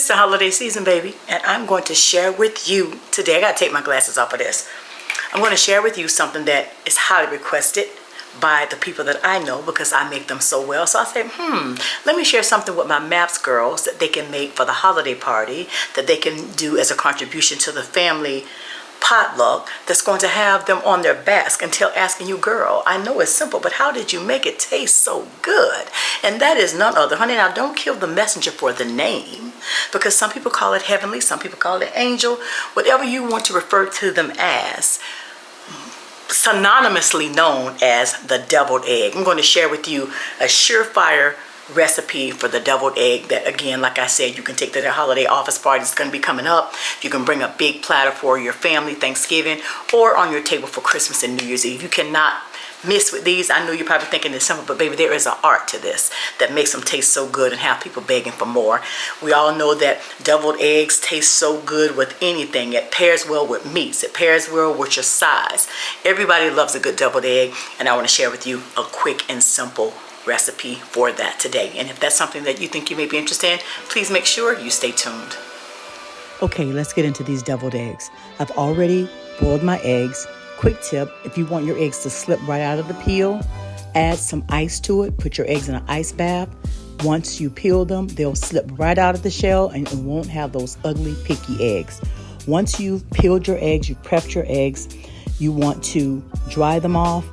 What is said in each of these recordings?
It's the holiday season, baby, and I'm going to share with you today. I gotta take my glasses off of this. I'm going to share with you something that is highly requested by the people that I know because I make them so well. So I say, let me share something with my M.AP.S girls that they can make for the holiday party, that they can do as a contribution to the family potluck that's going to have them on their backs until asking you, girl, I know it's simple, but how did you make it taste so good? And that is none other, honey. Now, don't kill the messenger for the name, because some people call it heavenly, some people call it angel, whatever you want to refer to them as, synonymously known as the deviled egg. I'm going to share with you a surefire recipe for the deviled egg that, again, like I said, you can take to the holiday office party. It's going to be coming up. You can bring a big platter for your family Thanksgiving or on your table for Christmas and New Year's Eve. You cannot miss with these. I know you're probably thinking it's simple, but baby, there is an art to this that makes them taste so good and have people begging for more. We all know that deviled eggs taste so good with anything. It pairs well with meats. It pairs well with your sides. Everybody loves a good deviled egg, and I want to share with you a quick and simple recipe for that today. And if that's something that you think you may be interested in, please make sure you stay tuned. Okay, let's get into these deviled eggs. I've already boiled my eggs. Quick tip, if you want your eggs to slip right out of the peel, add some ice to it. Put your eggs in an ice bath. Once you peel them, they'll slip right out of the shell and it won't have those ugly, picky eggs. Once you've peeled your eggs, you've prepped your eggs, you want to dry them off,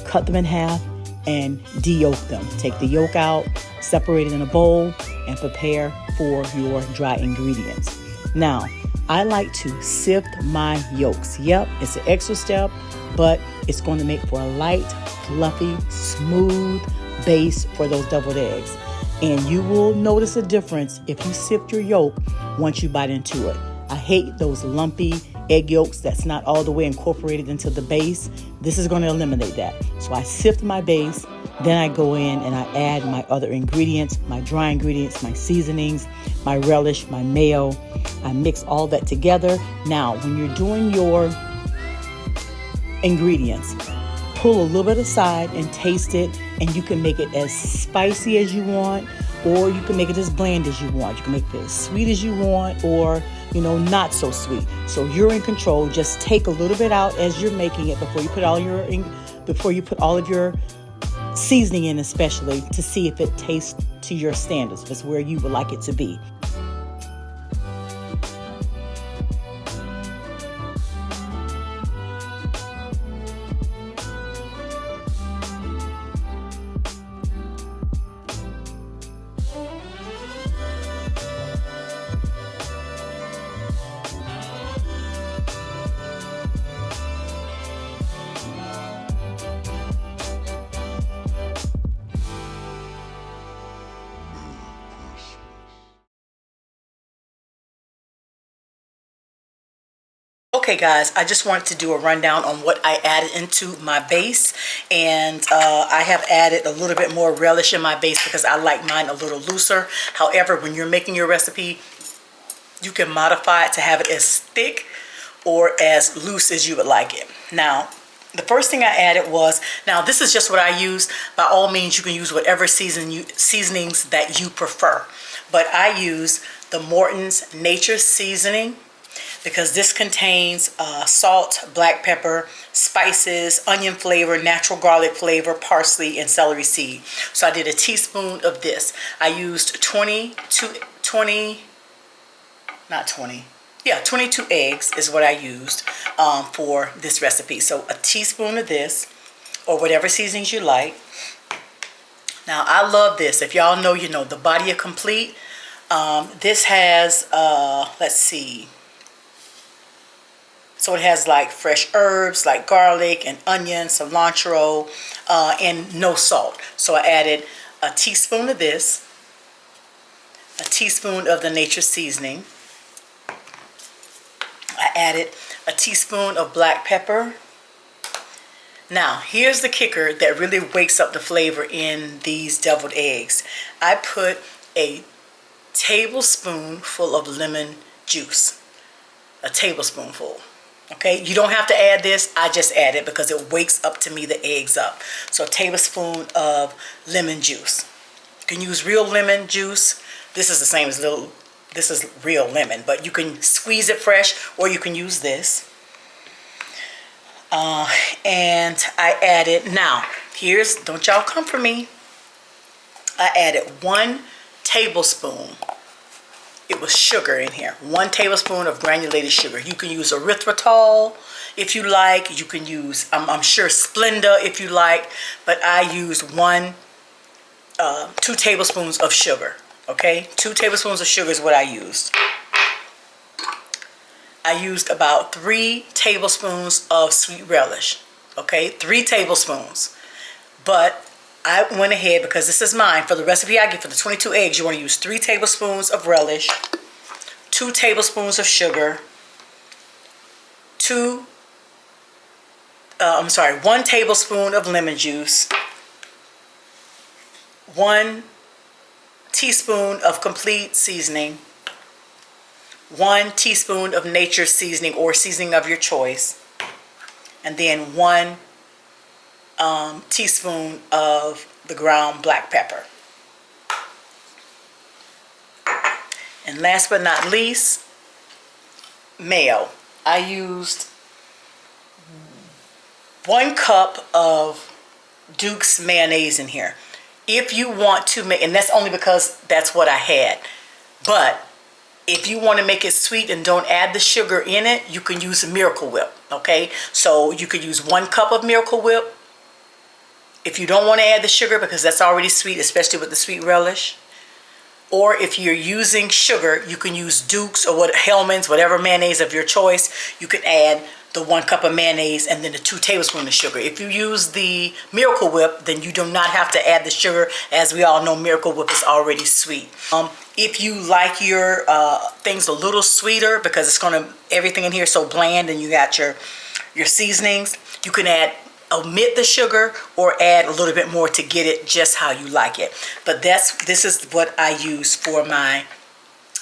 cut them in half, and de-yolk them. Take the yolk out, separate it in a bowl, and prepare for your dry ingredients. Now, I like to sift my yolks. Yep, it's an extra step, but it's going to make for a light, fluffy, smooth base for those deviled eggs. And you will notice a difference if you sift your yolk once you bite into it. I hate those lumpy egg yolks that's not all the way incorporated into the base. This is going to eliminate that. So I sift my base, then I go in and I add my other ingredients, my dry ingredients, my seasonings, my relish, my mayo. I mix all that together. Now, when you're doing your ingredients, pull a little bit aside and taste it, and you can make it as spicy as you want, or you can make it as bland as you want. You can make it as sweet as you want, or not so sweet. So you're in control. Just take a little bit out as you're making it before you put all of your seasoning in, especially to see if it tastes to your standards, if it's where you would like it to be. Okay guys, I just wanted to do a rundown on what I added into my base, and I have added a little bit more relish in my base because I like mine a little looser. However, when you're making your recipe, you can modify it to have it as thick or as loose as you would like it. Now, the first thing I added was, now this is just what I use. By all means, you can use whatever seasonings that you prefer. But I use the Morton's Nature Seasoning, because this contains salt, black pepper, spices, onion flavor, natural garlic flavor, parsley, and celery seed. So I did a teaspoon of this. I used 22 eggs is what I used for this recipe. So a teaspoon of this, or whatever seasonings you like. Now, I love this. If y'all know, you know, the Badia Complete. This has, let's see. So it has like fresh herbs like garlic and onion, cilantro, and no salt. So I added a teaspoon of this, a teaspoon of the Nature Seasoning. I added a teaspoon of black pepper. Now, here's the kicker that really wakes up the flavor in these deviled eggs. I put a tablespoon full of lemon juice. A tablespoonful. Okay, you don't have to add this. I just add it because it wakes up to me the eggs up. So a tablespoon of lemon juice. You can use real lemon juice. This is the same as little This is real lemon, but you can squeeze it fresh or you can use this. And I added, now here's, don't y'all come for me, I added 1 tablespoon. It was sugar in here. 1 tablespoon of granulated sugar. You can use erythritol if you like. You can use, I'm sure, Splenda if you like. But I used 2 tablespoons of sugar. Okay, 2 tablespoons of sugar is what I used. I used about 3 tablespoons of sweet relish. Okay, 3 tablespoons. But I went ahead, because this is mine, for the recipe I give for the 22 eggs, you want to use 3 tablespoons of relish, 2 tablespoons of sugar, 1 tablespoon of lemon juice, 1 teaspoon of complete seasoning, 1 teaspoon of nature's seasoning or seasoning of your choice, and then 1 teaspoon of the ground black pepper. And last but not least, mayo. I used 1 cup of Duke's mayonnaise in here. If you want to make, and that's only because that's what I had, but if you want to make it sweet and don't add the sugar in it, you can use a Miracle Whip. Okay, so you could use 1 cup of Miracle Whip. If you don't want to add the sugar because that's already sweet, especially with the sweet relish. Or if you're using sugar, you can use Duke's or Hellmann's, whatever mayonnaise of your choice. You can add the 1 cup of mayonnaise and then the 2 tablespoons of sugar. If you use the Miracle Whip, then you do not have to add the sugar. As we all know, Miracle Whip is already sweet. If you like your things a little sweeter, because it's gonna, everything in here is so bland, and you got your seasonings, you can omit the sugar or add a little bit more to get it just how you like it. But this is what I use for my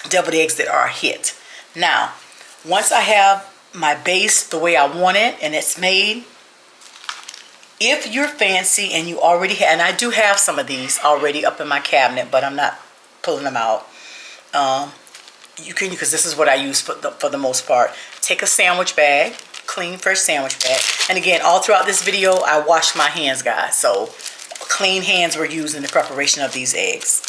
deviled eggs that are a hit. Now, once I have my base the way I want it and it's made, if you're fancy and you already have, and I do have some of these already up in my cabinet, but I'm not pulling them out. You can, because this is what I use for the most part. Take a sandwich bag, clean fresh sandwich bag, and again, all throughout this video I washed my hands, guys, so clean hands were used in the preparation of these eggs.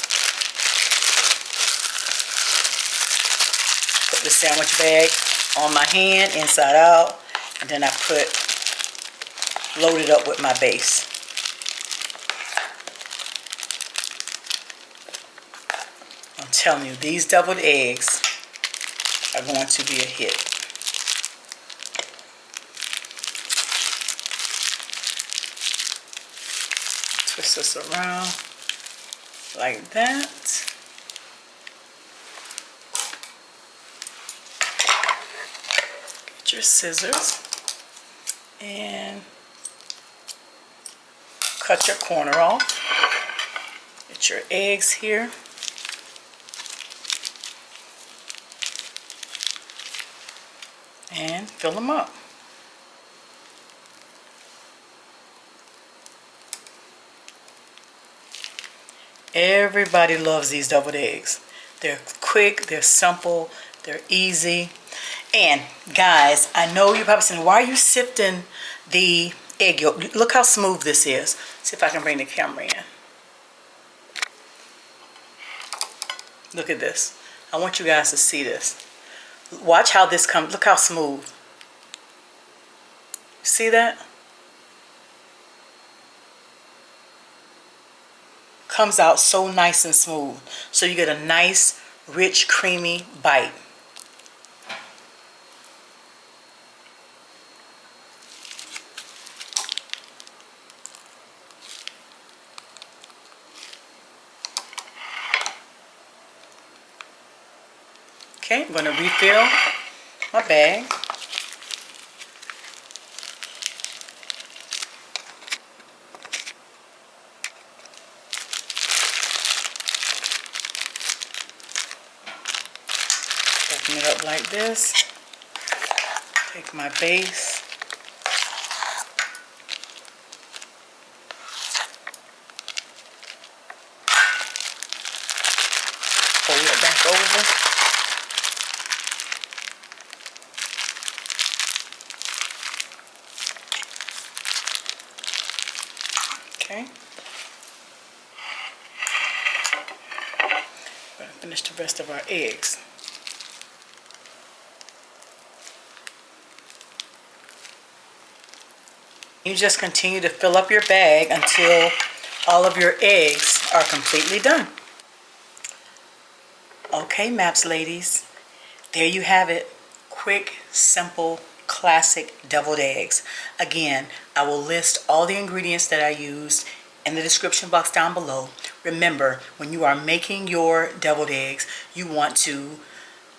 Put the sandwich bag on my hand inside out, and then I load it up with my base. I'm telling you, these deviled eggs are going to be a hit. Twist this around like that. Get your scissors and cut your corner off. Get your eggs here. And fill them up. Everybody loves these deviled eggs. They're quick, they're simple, they're easy. And guys, I know you're probably saying, why are you sifting the egg yolk? Look how smooth this is. See if I can bring the camera in. Look at this. I want you guys to see this. Watch how this comes. Look how smooth. See that? Comes out so nice and smooth. So you get a nice, rich, creamy bite. Okay, I'm going to refill my bag. Open it up like this. Take my base. Fold it back over. Okay. We're gonna finish the rest of our eggs. You just continue to fill up your bag until all of your eggs are completely done. Okay, M.A.P.S ladies, there you have it. Quick, simple, classic deviled eggs. Again, I will list all the ingredients that I used in the description box down below. Remember, when you are making your deviled eggs, you want to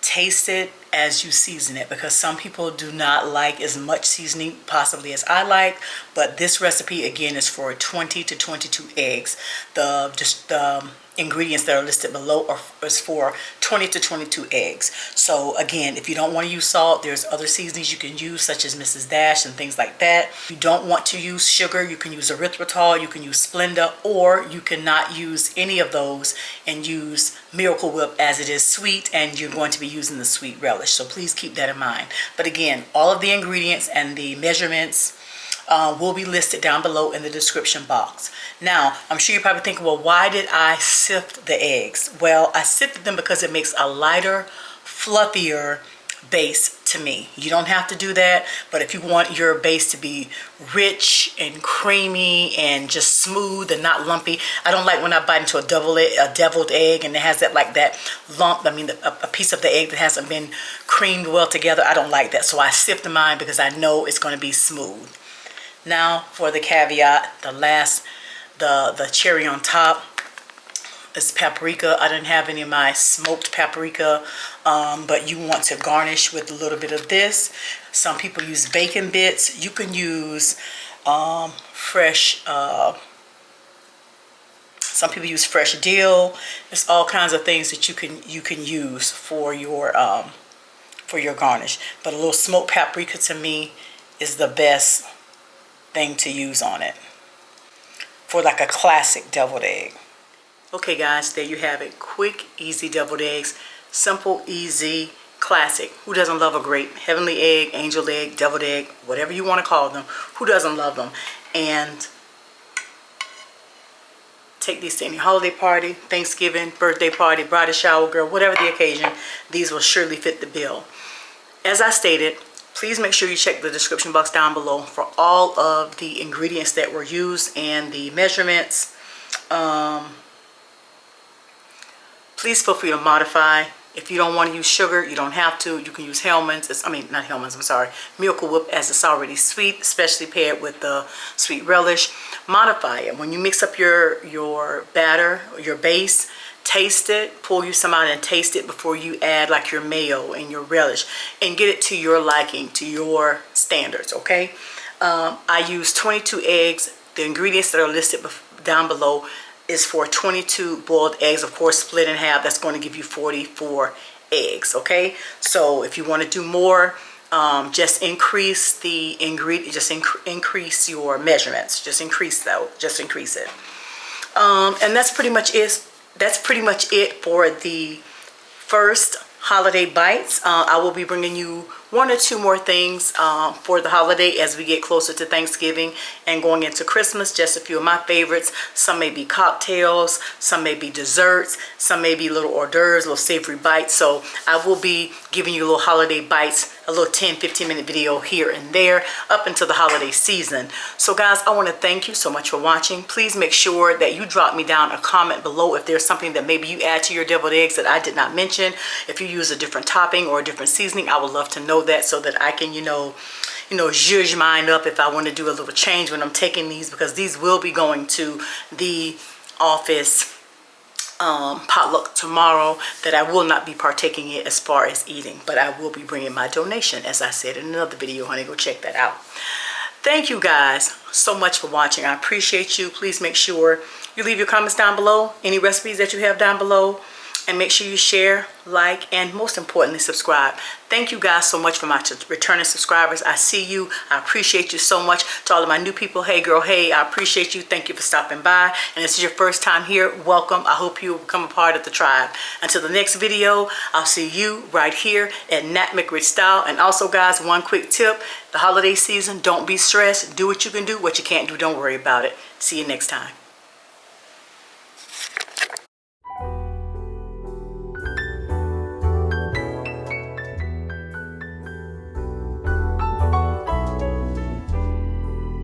taste it as you season it, because some people do not like as much seasoning possibly as I like, but this recipe again is for 20 to 22 eggs. The ingredients that are listed below is for 20 to 22 eggs. So again, if you don't want to use salt, there's other seasonings you can use, such as Mrs. Dash and things like that. If you don't want to use sugar, you can use erythritol, you can use Splenda, or you cannot use any of those and use Miracle Whip, as it is sweet and you're going to be using the sweet relish. So please keep that in mind. But again, all of the ingredients and the measurements will be listed down below in the description box. Now, I'm sure you're probably thinking, well, why did I sift the eggs? Well, I sifted them because it makes a lighter, fluffier base to me. You don't have to do that, but if you want your base to be rich and creamy and just smooth and not lumpy. I don't like when I bite into a deviled egg and it has that lump, a piece of the egg that hasn't been creamed well together. I don't like that, so I sift mine because I know it's going to be smooth. Now for the caveat, the cherry on top is paprika. I didn't have any of my smoked paprika, but you want to garnish with a little bit of this. Some people use bacon bits. You can use fresh, some people use fresh dill. There's all kinds of things that you can use for your garnish. But a little smoked paprika to me is the best thing to use on it for like a classic deviled egg. Okay guys, there you have it. Quick, easy deviled eggs. Simple, easy, classic. Who doesn't love a great heavenly egg, angel egg, deviled egg, whatever you want to call them? Who doesn't love them? And take these to any holiday party, Thanksgiving, birthday party, bridal shower, girl, whatever the occasion, these will surely fit the bill. As I stated, please make sure you check the description box down below for all of the ingredients that were used and the measurements. Please feel free to modify. If you don't want to use sugar, you don't have to. You can use Miracle Whip, as it's already sweet, especially paired with the sweet relish. Modify it. When you mix up your batter, your base, taste it, pull you some out and taste it before you add like your mayo and your relish, and get it to your liking, to your standards, okay? I use 22 eggs. The ingredients that are listed down below is for 22 boiled eggs, of course split in half. That's going to give you 44 eggs, okay? So if you want to do more, just increase the ingredient, just increase your measurements, just increase it. And that's pretty much it. That's pretty much it for the first holiday bites. I will be bringing you one or two more things for the holiday as we get closer to Thanksgiving and going into Christmas. Just a few of my favorites. Some may be cocktails, some may be desserts, some may be little hors d'oeuvres, little savory bites. So I will be giving you little holiday bites, a little 10-15 minute video here and there up until the holiday season. So guys, I want to thank you so much for watching. Please make sure that you drop me down a comment below if there's something that maybe you add to your deviled eggs that I did not mention. If you use a different topping or a different seasoning, I would love to know that, so that I can, zhuzh mine up if I want to do a little change when I'm taking these, because these will be going to the office potluck tomorrow, that I will not be partaking in as far as eating, but I will be bringing my donation, as I said in another video, honey. Go check that out. Thank you guys so much for watching. I appreciate you. Please make sure you leave your comments down below, any recipes that you have down below. And make sure you share, like, and most importantly, subscribe. Thank you guys so much for my returning subscribers. I see you. I appreciate you so much. To all of my new people, hey girl, hey, I appreciate you. Thank you for stopping by. And this is your first time here, welcome. I hope you become a part of the tribe. Until the next video, I'll see you right here at Nat McRich Style. And also guys, one quick tip, the holiday season, don't be stressed. Do what you can do. What you can't do, don't worry about it. See you next time.